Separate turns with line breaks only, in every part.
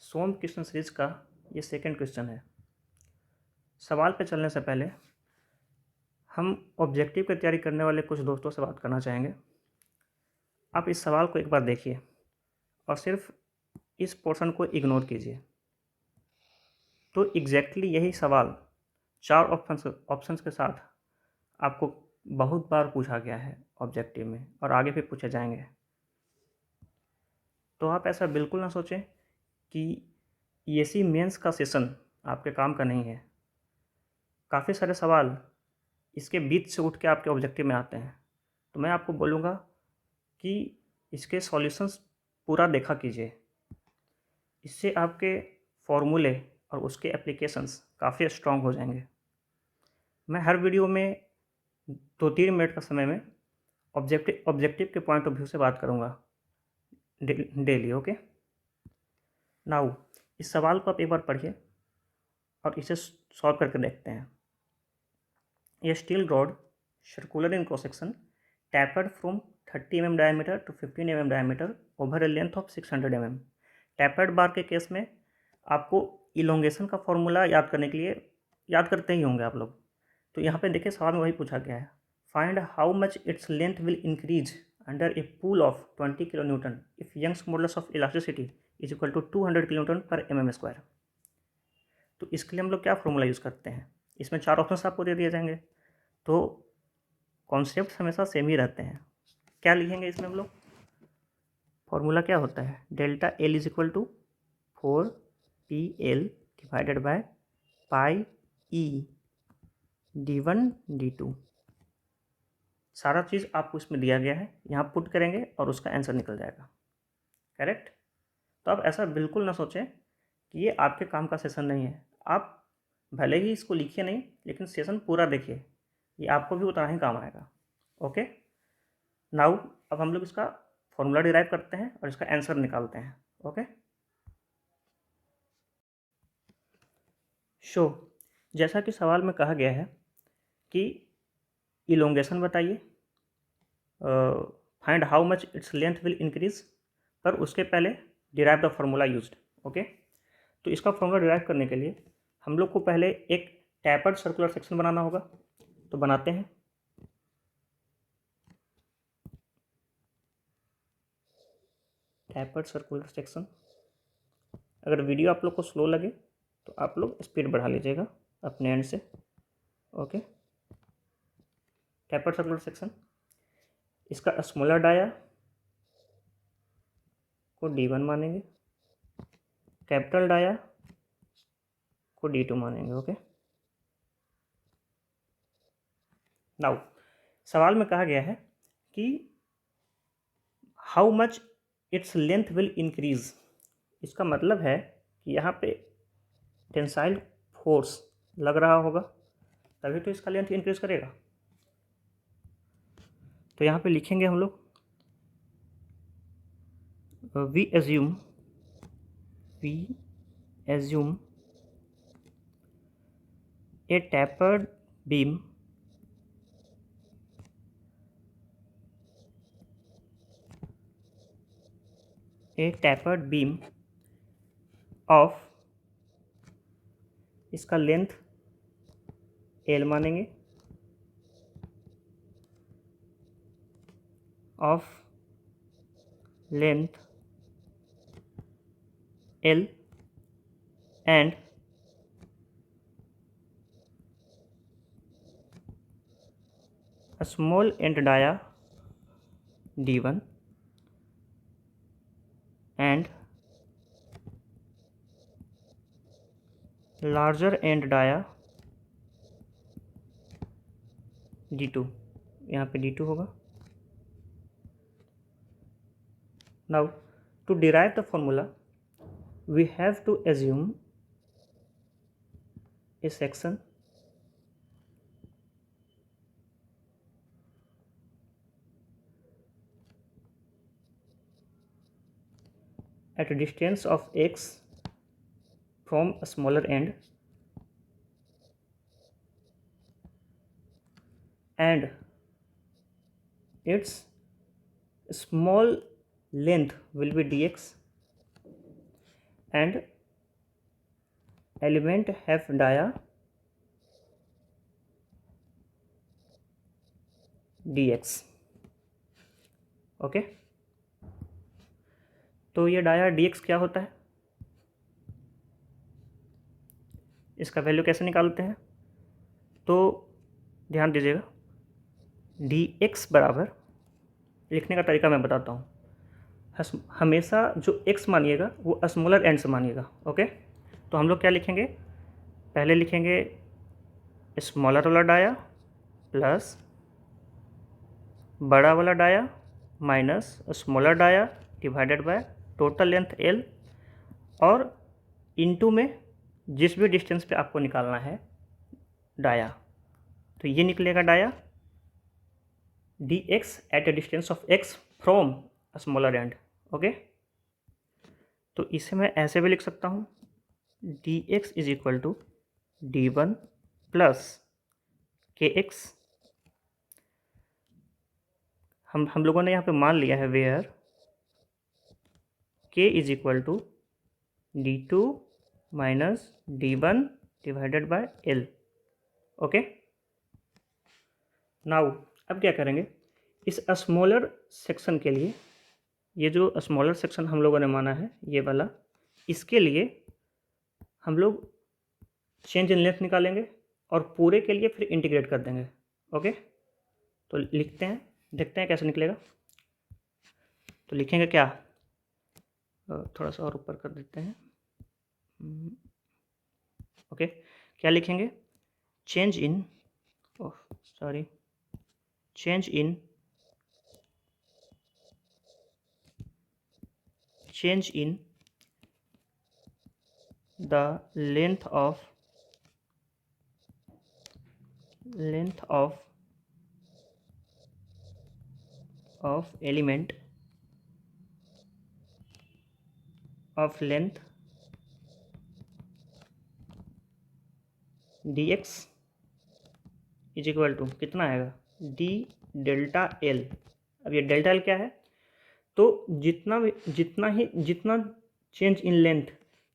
सोम question series का ये second question है। सवाल पे चलने से पहले हम ऑब्जेक्टिव की तैयारी करने वाले कुछ दोस्तों से बात करना चाहेंगे। आप इस सवाल को एक बार देखिए और सिर्फ इस पोर्शन को इग्नोर कीजिए। तो एग्जैक्टली यही सवाल 4 ऑप्शंस के साथ आपको बहुत बार पूछा गया है ऑब्जेक्टिव में और आगे भी पूछे जाएंगे। तो आप ऐसा बिल्कुल ना सोचें कि ईएसी मेंस का सेशन आपके काम का नहीं है। काफ़ी सारे सवाल इसके बीच से उठ के आपके ऑब्जेक्टिव में आते हैं। तो मैं आपको बोलूँगा कि इसके सॉल्यूशंस पूरा देखा कीजिए। इससे आपके फॉर्मूले और उसके एप्लीकेशंस काफ़ी स्ट्रॉन्ग हो जाएंगे। मैं हर वीडियो में 2-3 मिनट का समय में ऑब्जेक्टिव के पॉइंट ऑफ व्यू से बात करूँगा डेली। ओके, नाउ इस सवाल को आप एक बार पढ़िए और इसे सॉल्व करके देखते हैं। A steel rod, circular in cross section, tapered from 30 mm diameter to 15 mm diameter over a length of 600 mm। Tapered बार के केस में आपको इलोंगेशन का फॉर्मूला याद करने के लिए याद करते ही होंगे आप लोग। तो यहाँ पे देखिए सवाल में वही पूछा गया है, find how much its length will increase under a pull of 20 kilo newton if Young's modulus of elasticity is equal to 200 kilo newton per mm square. तो इसके लिए हम लोग क्या फॉर्मूला यूज़ करते हैं, इसमें 4 ऑप्शन आपको दे दिए जाएंगे। तो कॉन्सेप्ट हमेशा सेम ही रहते हैं। क्या लिखेंगे इसमें हम लोग, फॉर्मूला क्या होता है, delta L is equal to 4 PL divided by pi E d1 d2। सारा चीज़ आपको इसमें दिया गया है, यहाँ पुट करेंगे और उसका आंसर निकल जाएगा करेक्ट। तो आप ऐसा बिल्कुल ना सोचें कि ये आपके काम का सेशन नहीं है। आप भले ही इसको लिखिए नहीं, लेकिन सेशन पूरा देखिए, ये आपको भी उतना ही काम आएगा। ओके, नाउ अब हम लोग इसका फॉर्मूला डिराइव करते हैं और इसका आंसर निकालते हैं। ओके, शो जैसा कि सवाल में कहा गया है कि इलोंगेशन बताइए, find how much its length will increase, पर उसके पहले derive the formula used. Okay, तो इसका फॉर्मूला डिराइव करने के लिए हम लोग को पहले एक टैपर्ड सर्कुलर सेक्शन बनाना होगा। तो बनाते हैं। टैपर्ड सर्कुलर सेक्शन, अगर वीडियो आप लोग को स्लो लगे तो आप लोग स्पीड बढ़ा लीजिएगा अपने एंड से। ओके, टैपर्ड सर्कुलर सेक्शन, इसका स्मॉलर डाया को D1 मानेंगे, कैपिटल डाया को D2 मानेंगे। ओके, नाउ सवाल में कहा गया है कि how much its length will increase. इसका मतलब है कि यहाँ पे टेंसाइल फोर्स लग रहा होगा, तभी तो इसका लेंथ इंक्रीज करेगा। तो यहाँ पे लिखेंगे हम लोग we assume a tapered beam of, इसका लेंथ L मानेंगे, of length L and small end dia D1 and larger end dia D2। यहाँ पे D2 होगा। Now to derive the formula we have to assume a section at a distance of x from a smaller end and its small length will be dx and element have dia dx। Okay, तो ये dia dx क्या होता है, इसका value कैसे निकालते हैं, तो ध्यान दीजिएगा, dx बराबर, लिखने का तरीका मैं बताता हूँ, हमेशा जो x मानिएगा वो स्मॉलर एंड से मानिएगा। ओके, तो हम लोग क्या लिखेंगे, पहले लिखेंगे स्मॉलर वाला डाया प्लस बड़ा वाला dia minus smaller dia divided by total length l, और इनटू में जिस भी डिस्टेंस पे आपको निकालना है डाया, तो ये निकलेगा dia dx at a distance of x from smaller end. Okay, तो इसे मैं ऐसे भी लिख सकता हूँ, dx is equal to d1 plus kx। हम लोगों ने यहाँ पे मान लिया है where k is equal to d2 minus d1 divided by l। Okay, now अब क्या करेंगे, इस स्मॉलर सेक्शन के लिए, ये जो स्मॉलर सेक्शन हम लोगों ने माना है ये वाला, इसके लिए हम लोग चेंज इन लेंथ निकालेंगे और पूरे के लिए फिर इंटीग्रेट कर देंगे। ओके, तो लिखते हैं, देखते हैं कैसे निकलेगा। तो लिखेंगे क्या, थोड़ा सा और ऊपर कर देते हैं। ओके, क्या लिखेंगे, change in, sorry, change in the length of element of length dx is equal to कितना आएगा, d डेल्टा l। अब ये डेल्टा l क्या है, तो जितना चेंज इन लेंथ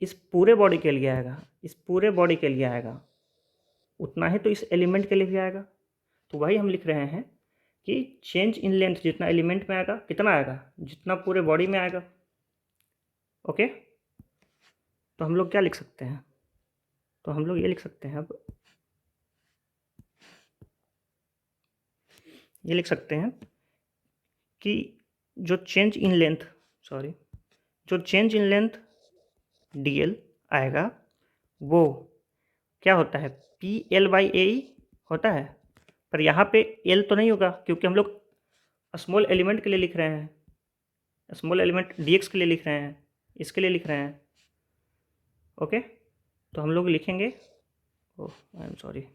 इस पूरे बॉडी के लिए आएगा, इस पूरे बॉडी के लिए आएगा, उतना ही तो इस एलिमेंट के लिए भी आएगा। तो वही हम लिख रहे हैं कि चेंज इन लेंथ जितना एलिमेंट में आएगा कितना आएगा, जितना पूरे बॉडी में आएगा। ओके, तो हम लोग क्या लिख सकते हैं, तो हम लोग ये लिख सकते हैं, अब ये लिख सकते हैं कि जो चेंज इन लेंथ, सॉरी, जो चेंज इन लेंथ dl आएगा वो क्या होता है, PL/AE होता है, पर यहाँ पे l तो नहीं होगा क्योंकि हम लोग स्मॉल एलिमेंट के लिए लिख रहे हैं, स्मॉल एलिमेंट dx के लिए लिख रहे हैं, इसके लिए लिख रहे हैं। ओके, तो हम लोग लिखेंगे, ओह आई एम सॉरी,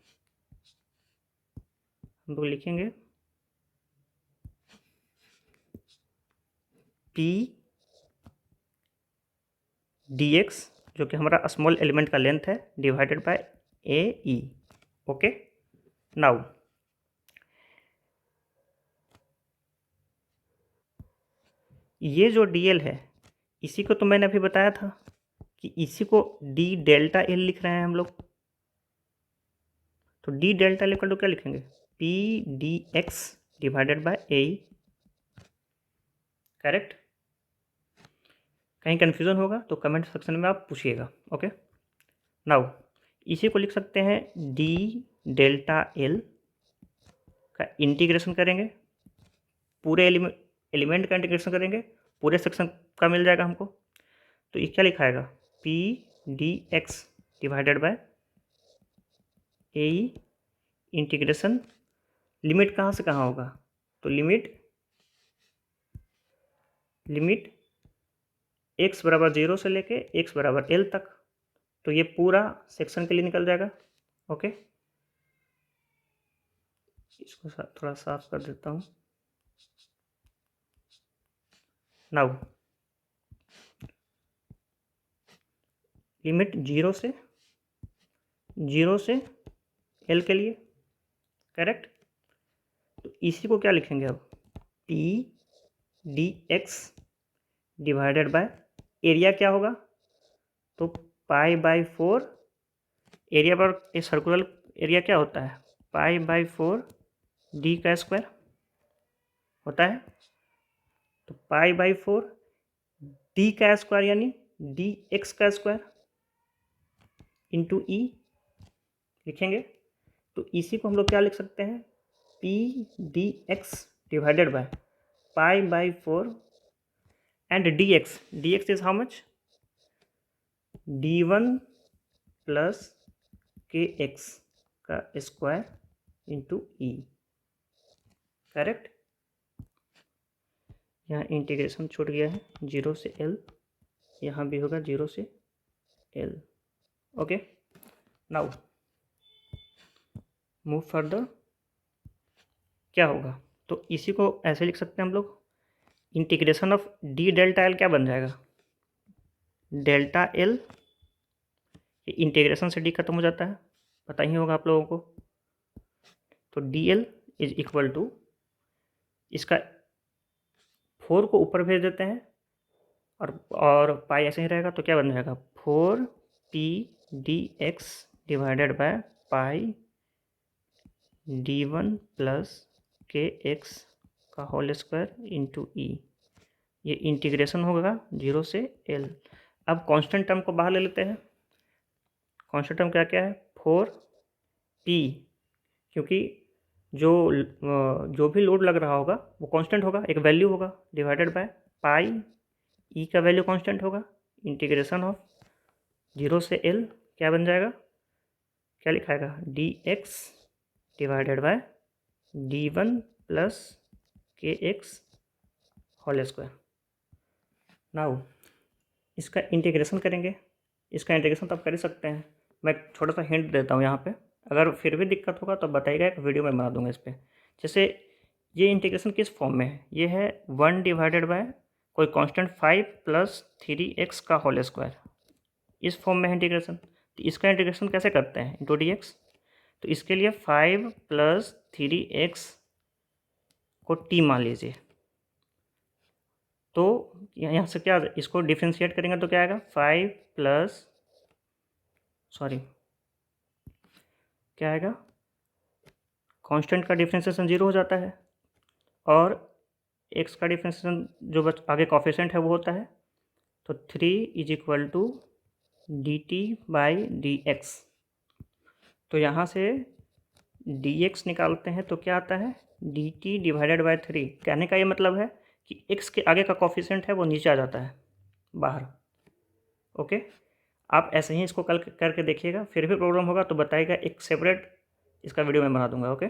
हम लोग लिखेंगे P dx जो कि हमारा स्मॉल एलिमेंट का लेंथ है divided by AE। Okay, now ये जो dl है इसी को तो मैंने अभी बताया था कि इसी को d डेल्टा l लिख रहे हैं हम लोग, तो d delta l equal to क्या लिखेंगे, P dx divided by AE। Correct, कहीं कन्फ्यूज़न होगा तो कमेंट सेक्शन में आप पूछिएगा। ओके, नाउ इसी को लिख सकते हैं d डेल्टा l का इंटीग्रेशन करेंगे, पूरे एलिमेंट का इंटीग्रेशन करेंगे, पूरे सेक्शन का मिल जाएगा हमको। तो ये क्या लिखाएगा, P dx divided by AE integration, limit कहाँ से कहाँ होगा, तो लिमिट x बराबर 0 से लेके x बराबर l तक, तो ये पूरा सेक्शन के लिए निकल जाएगा। ओके, इसको थोड़ा साफ कर देता हूँ। नाउ लिमिट 0 से l के लिए, करेक्ट, तो इसी को क्या लिखेंगे अब, P dx divided by area क्या होगा, तो पाई बाई 4 एरिया पर एक सर्कुलर एरिया क्या होता है, पाई बाई 4 डी का स्क्वायर होता है। तो पाई बाई 4 डी का स्क्वायर यानी डी एक्स का स्क्वायर इंटू ई लिखेंगे। तो इसी को हम लोग क्या लिख सकते हैं, P D x divided by pi by 4 and D x is how much, D one plus k x का स्क्वायर इंटू ई। करेक्ट। यहाँ इंटीग्रेशन छूट गया है 0 से L, यहाँ भी होगा 0 से L। Okay, now move further. क्या होगा, तो इसी को ऐसे लिख सकते हैं हम लोग, integration of D delta L क्या बन जाएगा, डेल्टा एल, ये इंटीग्रेशन से डी खत्म हो जाता है, पता ही होगा आप लोगों को। तो D L is equal to, इसका 4 को ऊपर भेज देते हैं और पाई ऐसे ही रहेगा, तो क्या बन जाएगा 4 P D x divided by pi D one plus k x का होल स्क्वायर इंटू ई। ये इंटीग्रेशन होगा 0 से L। अब कांस्टेंट टर्म को बाहर ले लेते हैं। कांस्टेंट टर्म क्या क्या है, 4 पी, क्योंकि जो भी लोड लग रहा होगा वो कांस्टेंट होगा, एक वैल्यू होगा, डिवाइडेड बाय पाई ई का वैल्यू कांस्टेंट होगा, इंटीग्रेशन ऑफ 0 से L क्या बन जाएगा, क्या लिखाएगा, d x divided by d one plus k x whole square. Now इसका इंटीग्रेशन करेंगे, इसका इंटीग्रेशन तो आप कर ही सकते हैं, मैं छोटा सा हिंट देता हूँ यहाँ पे, अगर फिर भी दिक्कत होगा तो बताइएगा, एक वीडियो में बना दूंगा इस पर। जैसे ये इंटीग्रेशन किस फॉर्म में है, ये है 1 डिवाइडेड बाय कोई कांस्टेंट 5 प्लस 3x का होल स्क्वायर, इस फॉर्म में है इंटीग्रेशन। तो इसका इंटीग्रेशन कैसे करते हैं, इंटू डी एक्स। तो इसके लिए 5 प्लस 3x को t मान लीजिए, तो यहाँ से क्या, इसको डिफ्रेंशिएट करेंगे तो क्या आएगा, 5 प्लस, सॉरी क्या आएगा, कांस्टेंट का डिफ्रेंशिएशन 0 हो जाता है और x का डिफ्रेंशिएशन जो आगे कोफिशिएंट है वो होता है। तो 3 is equal to D T by D X. तो यहाँ से डी एक्स निकालते हैं तो क्या आता है, डी टी डिवाइडेड बाई 3। कहने का ये मतलब है कि x के आगे का कोफिशिएंट है वो नीचे आ जाता है बाहर। ओके, आप ऐसे ही इसको कल करके देखिएगा, फिर भी प्रॉब्लम होगा तो बताइएगा, एक सेपरेट इसका वीडियो मैं बना दूंगा। ओके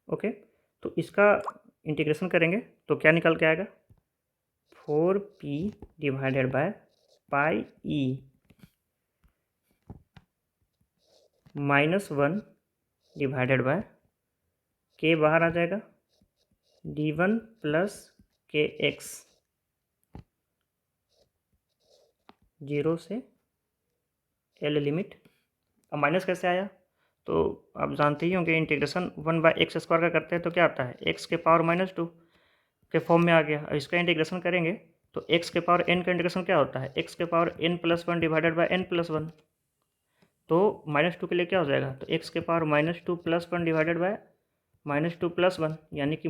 ओके, तो इसका इंटीग्रेशन करेंगे तो क्या निकल के आएगा, 4p divided by pi E -1 divided by के बाहर आ जाएगा, d1 प्लस के एक्स 0 से L लिमिट। अब माइनस कैसे आया, तो आप जानते ही होंगे इंटीग्रेशन 1/x² का करते हैं तो क्या आता है, x के पावर -2 के फॉर्म में आ गया। अब इसका इंटीग्रेशन करेंगे तो x के पावर n का इंटीग्रेशन क्या होता है, x के power n+1 divided by n+1। तो -2 के लिए क्या हो जाएगा, तो x के पावर -2 + 1 डिवाइडेड बाय -2 + 1, यानी कि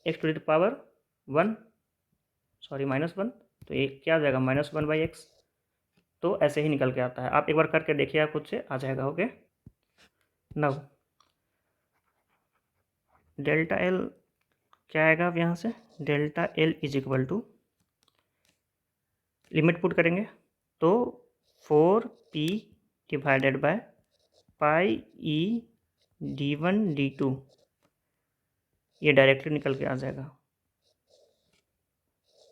-x⁻1, सॉरी -1। तो ये क्या आ जाएगा, -1/x। तो ऐसे ही निकल के आता है, आप एक बार करके देखिए, आप खुद से आ जाएगा। ओके, नाउ डेल्टा एल क्या आएगा, अब यहाँ से delta L is equal to, limit put करेंगे तो 4p divided by pi E d1 d2, ये डायरेक्टली निकल के आ जाएगा।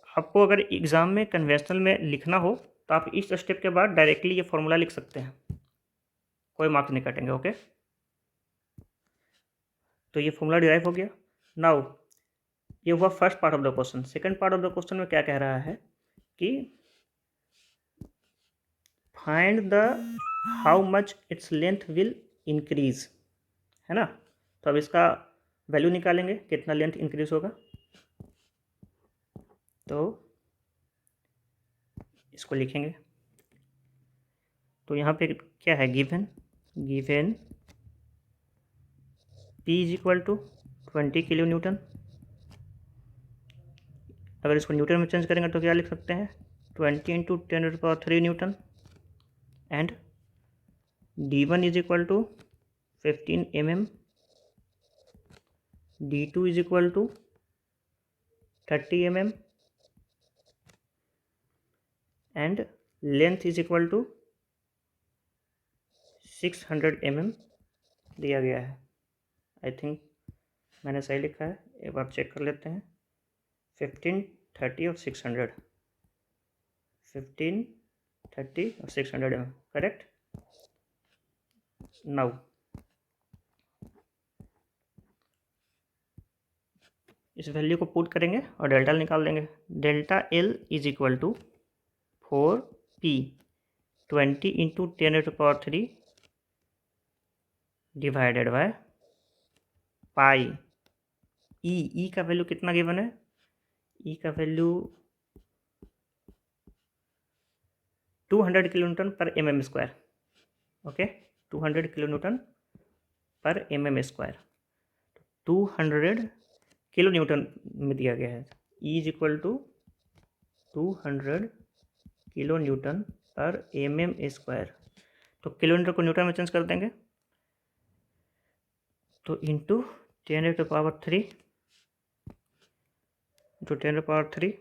आपको अगर एग्ज़ाम में कन्वेंशनल में लिखना हो तो आप इस स्टेप के बाद डायरेक्टली ये फॉर्मूला लिख सकते हैं, कोई मार्क्स नहीं कटेंगे। ओके, तो ये फॉर्मूला डिराइव हो गया। नाउ ये हुआ first part of the question. Second part of the question में क्या कह रहा है कि find the how much its length will increase, है ना। तो अब इसका वैल्यू निकालेंगे, कितना लेंथ इंक्रीज होगा। तो इसको लिखेंगे। तो यहाँ पे क्या है, given P is equal to 20 kilo newton. अगर इसको न्यूटन में चेंज करेंगे तो क्या लिख सकते हैं, 20 into 10⁻³ newton. And D1 is equal to 15 mm, D2 is equal to 30 mm, and length is equal to 600 mm दिया गया है। आई थिंक मैंने सही लिखा है, एक बार चेक कर लेते हैं। 15, 30 और 600, 15, 30 और 600 mm, करेक्ट। नाउ इस वैल्यू को पुट करेंगे और डेल्टा निकाल देंगे। Delta L is equal to 4P 20 into 10⁻³ divided by pi. E का वैल्यू कितना गिवन है, ई का value 200 kilo newton per mm square. Okay, 200 kilo newton per mm square, 200 kilo newton में दिया गया है। E is equal to 200 kilo newton per mm square. तो kilo newton को न्यूटन में चेंज कर देंगे, तो into 10⁻³ into 10⁻³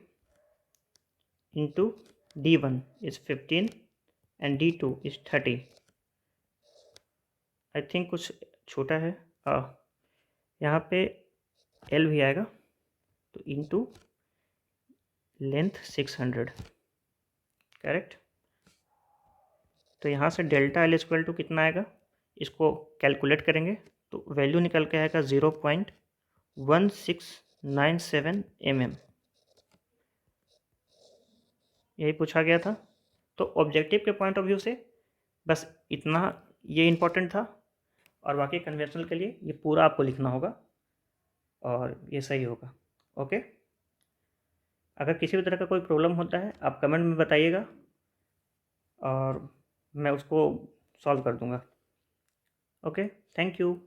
into D1 is 15 and D2 is 30। I think कुछ छोटा है, यहाँ पे L भी आएगा, तो इंटू लेंथ 600, करेक्ट। तो यहाँ से डेल्टा L इक्वल टू कितना आएगा, इसको कैलकुलेट करेंगे तो वैल्यू निकल के आएगा 0.1697 mm। यही पूछा गया था। तो ऑब्जेक्टिव के पॉइंट ऑफ व्यू से बस इतना ये इम्पोर्टेंट था, और बाकी कन्वेंशनल के लिए ये पूरा आपको लिखना होगा और ये सही होगा। ओके, अगर किसी भी तरह का कोई प्रॉब्लम होता है आप कमेंट में बताइएगा और मैं उसको सॉल्व कर दूंगा। Okay, thank you.